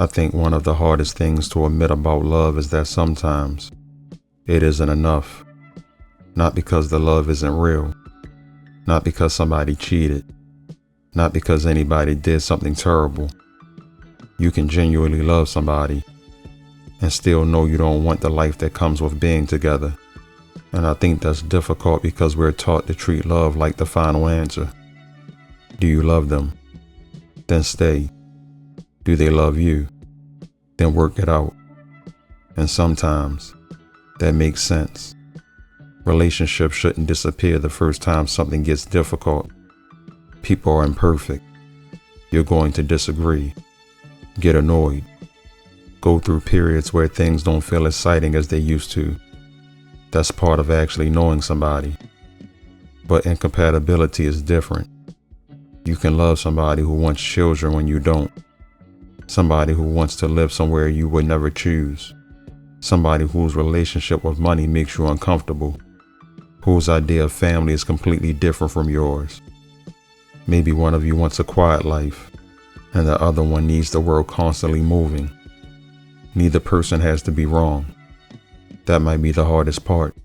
I think one of the hardest things to admit about love is that sometimes it isn't enough. Not because the love isn't real, not because somebody cheated, not because anybody did something terrible. You can genuinely love somebody and still know you don't want the life that comes with being together. And I think that's difficult because we're taught to treat love like the final answer. Do you love them? Then stay. Do they love you? Then work it out. And sometimes that makes sense. Relationships shouldn't disappear the first time something gets difficult. People are imperfect. You're going to disagree, get annoyed, go through periods where things don't feel exciting as they used to. That's part of actually knowing somebody. But incompatibility is different. You can love somebody who wants children when you don't. Somebody who wants to live somewhere you would never choose. Somebody whose relationship with money makes you uncomfortable. Whose idea of family is completely different from yours. Maybe one of you wants a quiet life, and the other one needs the world constantly moving. Neither person has to be wrong. That might be the hardest part,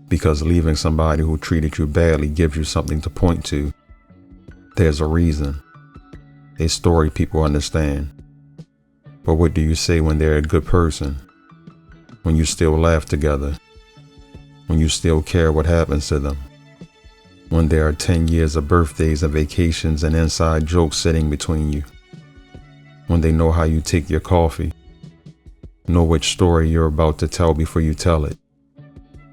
because leaving somebody who treated you badly gives you something to point to. There's a reason, a story people understand. But what do you say when they're a good person? When you still laugh together? When you still care what happens to them? When there are 10 years of birthdays and vacations and inside jokes sitting between you? When they know how you take your coffee? Know which story you're about to tell before you tell it?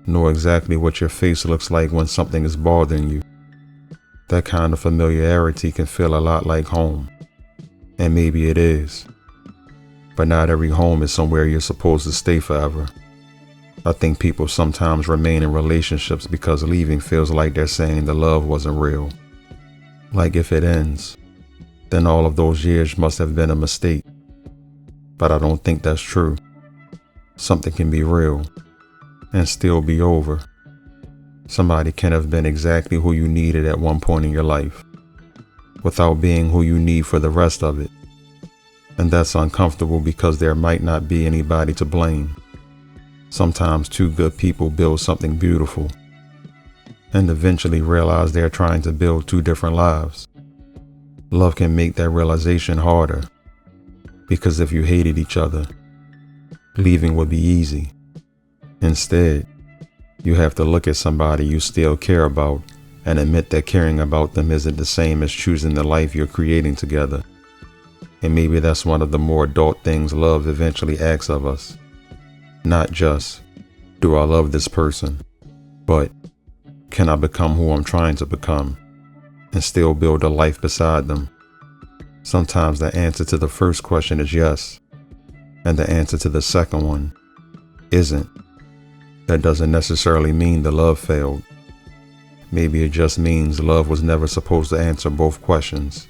Know exactly what your face looks like when something is bothering you? That kind of familiarity can feel a lot like home. And maybe it is. But not every home is somewhere you're supposed to stay forever. I think people sometimes remain in relationships because leaving feels like they're saying the love wasn't real. Like if it ends, then all of those years must have been a mistake. But I don't think that's true. Something can be real and still be over. Somebody can have been exactly who you needed at one point in your life, without being who you need for the rest of it. And that's uncomfortable because there might not be anybody to blame. Sometimes two good people build something beautiful and eventually realize they're trying to build two different lives. Love can make that realization harder, because if you hated each other, leaving would be easy. Instead, you have to look at somebody you still care about and admit that caring about them isn't the same as choosing the life you're creating together. And maybe that's one of the more adult things love eventually asks of us. Not just, do I love this person, but can I become who I'm trying to become and still build a life beside them? Sometimes the answer to the first question is yes, and the answer to the second one isn't. That doesn't necessarily mean the love failed. Maybe it just means love was never supposed to answer both questions.